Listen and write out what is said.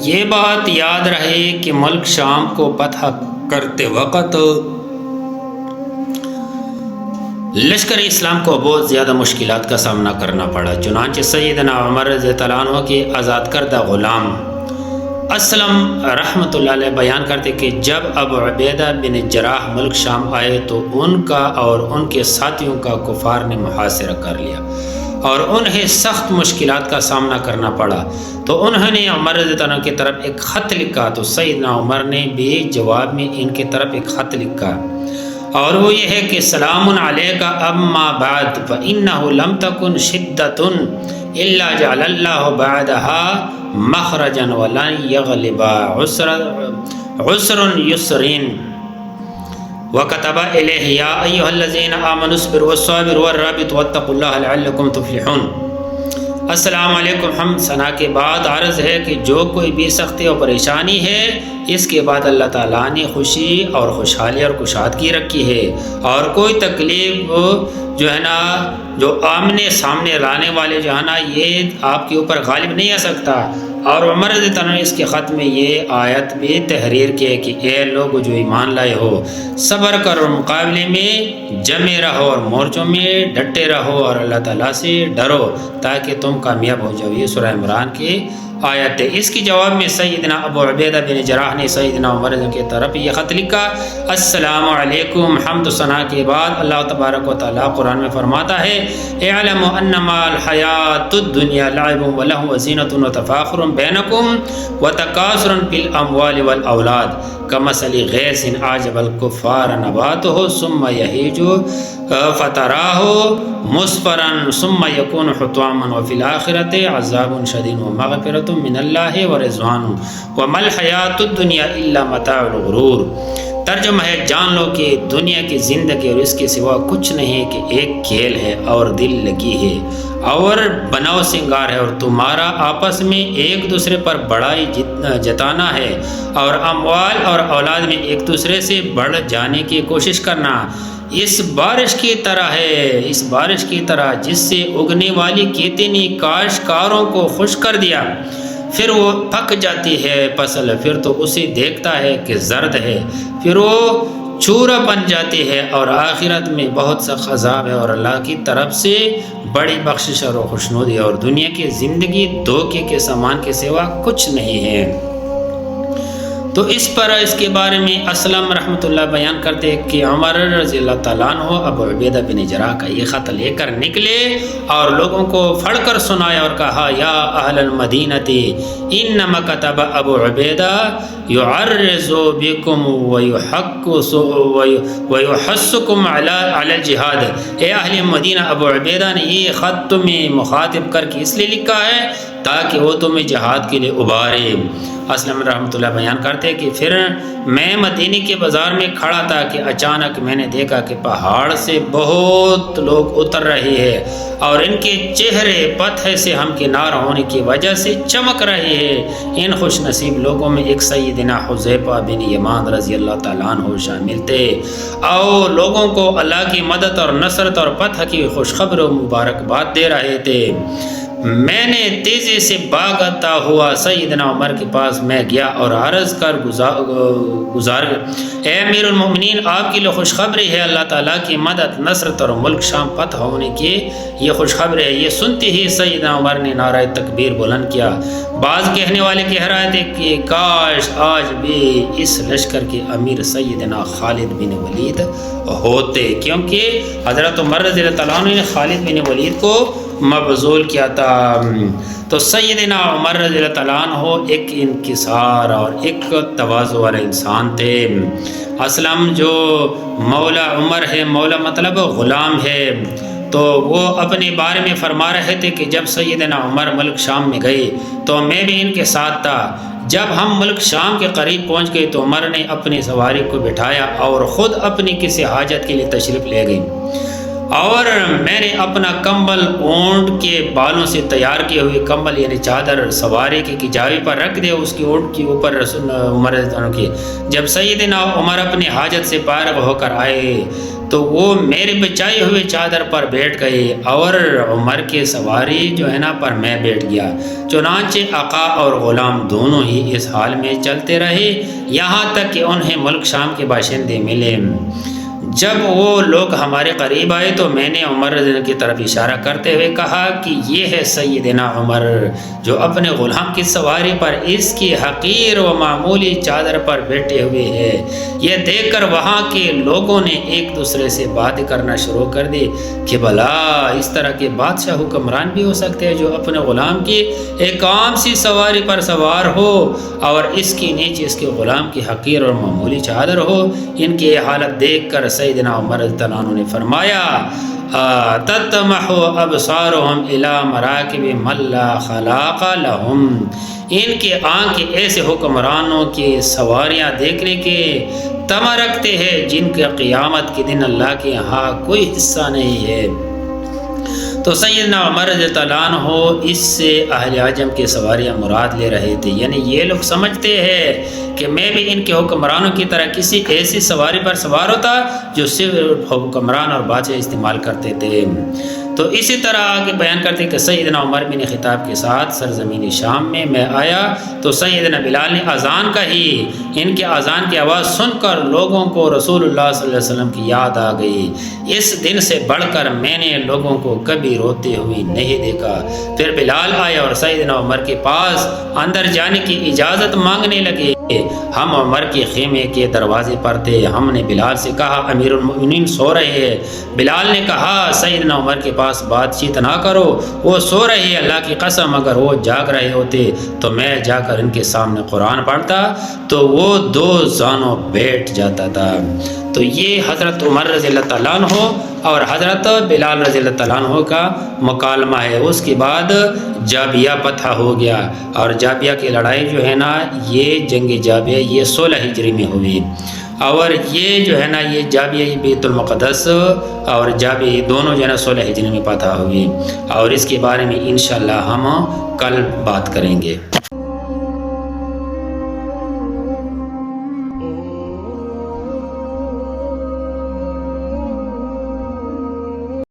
یہ بات یاد رہے کہ ملک شام کو فتح کرتے وقت لشکر اسلام کو بہت زیادہ مشکلات کا سامنا کرنا پڑا۔ چنانچہ سیدنا عمر رضی اللہ عنہ کے آزاد کردہ غلام اسلم رحمۃ اللہ علیہ بیان کرتے کہ جب ابو عبیدہ بن جراح ملک شام آئے تو ان کا اور ان کے ساتھیوں کا کفار نے محاصرہ کر لیا اور انہیں سخت مشکلات کا سامنا کرنا پڑا، تو انہوں نے عمر رضی اللہ عنہ کی طرف ایک خط لکھا، تو سیدنا عمر نے بھی جواب میں ان کی طرف ایک خط لکھا، اور وہ یہ ہے کہ سلام علیک اما بعد فإنه لم تكن شدة الا جعل الله بعدها مخرجا ولن يغلب عسر يسرين وكتب إليه يا أيها الذين آمنوا اصبروا والصابروا والرابطوا واتقوا الله لعلكم تفلحون۔ السلام علیکم۔ ہم ثنا کے بعد عرض ہے کہ جو کوئی بھی سختی اور پریشانی ہے، اس کے بعد اللہ تعالیٰ نے خوشی اور خوشحالی اور کشادگی رکھی ہے، اور کوئی تکلیف جو ہے نا، جو آمنے سامنے لانے والے جو ہے نا، یہ آپ کے اوپر غالب نہیں آ سکتا۔ اور عمر رضی اللہ عنہ نے اس کے خط میں یہ آیت بھی تحریر کی کہ اے لوگ جو ایمان لائے ہو، صبر کرو، مقابلے میں جمے رہو اور مورچوں میں ڈٹے رہو اور اللہ تعالیٰ سے ڈرو تاکہ تم کامیاب ہو جاؤ۔ یہ سورہ عمران کی آیت ہے۔ اس کی جواب میں سیدنا ابو عبیدہ بن جراح نے سیدنا عمر کی طرف یہ خط لکھا، السلام علیکم۔ حمد و ثنا کے بعد اللہ تبارک و تعالیٰ قرآن میں فرماتا ہے، اعلموا انما الحیات الدنیا لعب ولہو وزینۃ وتفاخر بینکم وتکاثر فی الاموال والاولاد کمثل غیث اعجب الکفار نباتہ ثم یہیج فتراہ مصفرا ثم یکون حطاما وفی الآخرۃ عذاب شدید ومغفرۃ من اللہ ورضوان وما الحیات الدنیا الا متاع الغرور۔ ترجمہ ہے، جان لو کہ دنیا کی زندگی اور اس کے سوا کچھ نہیں کہ ایک کھیل ہے اور دل لگی ہے اور بناؤ سنگار ہے، اور تمہارا آپس میں ایک دوسرے پر بڑائی جتانا ہے اور اموال اور اولاد میں ایک دوسرے سے بڑھ جانے کی کوشش کرنا۔ اس بارش کی طرح ہے، اس بارش کی طرح جس سے اگنے والی کھیتی نے کاشتکاروں کو خوش کر دیا، پھر وہ پک جاتی ہے فصل، پھر تو اسے دیکھتا ہے کہ زرد ہے، پھر وہ چورا بن جاتی ہے، اور آخرت میں بہت سخت عذاب ہے اور اللہ کی طرف سے بڑی بخشش اور خوشنودی، اور دنیا کی زندگی دھوکے کے سامان کے سوا کچھ نہیں ہے۔ تو اس پر اس کے بارے میں اسلم رحمۃ اللہ بیان کرتے کہ عمر رضی اللہ تعالیٰ عنہ ابو عبیدہ بن جراح کا یہ خط لے کر نکلے اور لوگوں کو پڑھ کر سنایا اور کہا، یا اہل المدینۃ انما کتب ابو عبیدہ یعرض بکم ویحثکم علی الجہاد۔ اے اہل مدینہ، ابو عبیدہ نے یہ خط تمہیں مخاطب کر کے اس لیے لکھا ہے تاکہ وہ تمہیں جہاد کے لیے ابھارے۔ اسلم رحمۃ اللہ بیان کرتے کہ پھر میں مدینے کے بازار میں کھڑا تھا کہ اچانک میں نے دیکھا کہ پہاڑ سے بہت لوگ اتر رہے ہیں اور ان کے چہرے پتھر سے ہمکنار ہونے کی وجہ سے چمک رہے ہیں۔ ان خوش نصیب لوگوں میں ایک سیدنا حذیفہ بن یمان رضی اللہ تعالیٰ عنہ شامل تھے، اور لوگوں کو اللہ کی مدد اور نصرت اور فتح کی خوشخبری و مبارکباد دے رہے تھے۔ میں نے تیزی سے بھاگتا ہوا سیدنا عمر کے پاس میں گیا اور عرض کر گزار اے امیر المؤمنین، آپ کے لیے خوشخبری ہے، اللہ تعالیٰ کی مدد، نصرت اور ملک شام فتح ہونے کی یہ خوشخبری ہے۔ یہ سنتے ہی سیدنا عمر نے نعرہ تکبیر بلند کیا۔ بعض کہنے والے کہہ رہے تھے کہ کاش آج بھی اس لشکر کے امیر سیدنا خالد بن ولید ہوتے، کیونکہ حضرت عمر رضی اللہ عنہ نے خالد بن ولید کو مبذول کیا تھا۔ تو سیدنا عمر رضی اللہ عنہ ایک انکسار اور ایک تواضع والے انسان تھے۔ اسلم جو مولا عمر ہے، مولا مطلب غلام ہے، تو وہ اپنے بارے میں فرما رہے تھے کہ جب سیدنا عمر ملک شام میں گئے تو میں بھی ان کے ساتھ تھا۔ جب ہم ملک شام کے قریب پہنچ گئے تو عمر نے اپنی سواری کو بٹھایا اور خود اپنی کسی حاجت کے لیے تشریف لے گئی، اور میں نے اپنا کمبل اونٹ کے بالوں سے تیار کیے ہوئے کمبل یعنی چادر سواری کی جاوی پر رکھ دیا، اس کی اونٹ کے اوپر رسول عمر رضی اللہ عنہ کی۔ جب سیدنا عمر اپنی حاجت سے فارغ ہو کر آئے تو وہ میرے بچائی ہوئے چادر پر بیٹھ گئے اور عمر کے سواری جو ہے نا پر میں بیٹھ گیا۔ چنانچہ آقا اور غلام دونوں ہی اس حال میں چلتے رہے یہاں تک کہ انہیں ملک شام کے باشندے ملے۔ جب وہ لوگ ہمارے قریب آئے تو میں نے عمر رضی اللہ عنہ کی طرف اشارہ کرتے ہوئے کہا کہ یہ ہے سیدنا عمر جو اپنے غلام کی سواری پر اس کی حقیر و معمولی چادر پر بیٹھے ہوئے ہے۔ یہ دیکھ کر وہاں کے لوگوں نے ایک دوسرے سے بات کرنا شروع کر دی کہ بھلا اس طرح کے بادشاہ حکمران بھی ہو سکتے ہیں جو اپنے غلام کی ایک عام سی سواری پر سوار ہو اور اس کی نیچے اس کے غلام کی حقیر اور معمولی چادر ہو۔ ان کی یہ حالت دیکھ کر سیدنا عمر رضی اللہ عنہ نے فرمایا تطمح ابصارهم الى مراکب من لا خلاق لهم، ان کے آنکھ ایسے حکمرانوں کی سواریاں دیکھنے کے طمع رکھتے ہیں جن کے قیامت کے دن اللہ کے ہاں کوئی حصہ نہیں ہے۔ تو سیدنا عمر رضی اللہ عنہ اس سے اہل عجم کی سواریاں مراد لے رہے تھے، یعنی یہ لوگ سمجھتے ہیں کہ میں بھی ان کے حکمرانوں کی طرح کسی ایسی سواری پر سوار ہوتا جو صرف حکمران اور بادشاہ استعمال کرتے تھے۔ تو اسی طرح آگے بیان کرتے کہ سیدنا عمر بن خطاب کے ساتھ سرزمین شام میں آیا تو سیدنا بلال نے اذان کہی۔ ان کے اذان کی آواز سن کر لوگوں کو رسول اللہ صلی اللہ علیہ وسلم کی یاد آ گئی۔ اس دن سے بڑھ کر میں نے لوگوں کو کبھی روتے ہوئے نہیں دیکھا۔ پھر بلال آئے اور سیدنا عمر کے پاس اندر جانے کی اجازت مانگنے لگے۔ ہم عمر کے خیمے کے دروازے پر تھے۔ ہم نے بلال سے کہا امیر المؤمنین سو رہے ہیں۔ بلال نے کہا سیدنا عمر کے پاس بات چیت نہ کرو، وہ سو رہے ہیں، اللہ کی قسم اگر وہ جاگ رہے ہوتے تو میں جا کر ان کے سامنے قرآن پڑھتا تو وہ دو زانوں بیٹھ جاتا تھا۔ تو یہ حضرت عمر رضی اللہ تعالیٰ عنہ اور حضرت بلال رضی اللہ تعالیٰ عنہ کا مکالمہ ہے۔ اس کے بعد جابیہ فتح ہو گیا اور جابیہ کی لڑائی جو ہے نا یہ جنگ جابیہ یہ 16 ہجری میں ہوئی، اور یہ جو ہے نا یہ جابیہ بیت المقدس اور جابیہ دونوں جو ہے نا 16 ہجری میں فتح ہوئی، اور اس کے بارے میں انشاءاللہ ہم کل بات کریں گے۔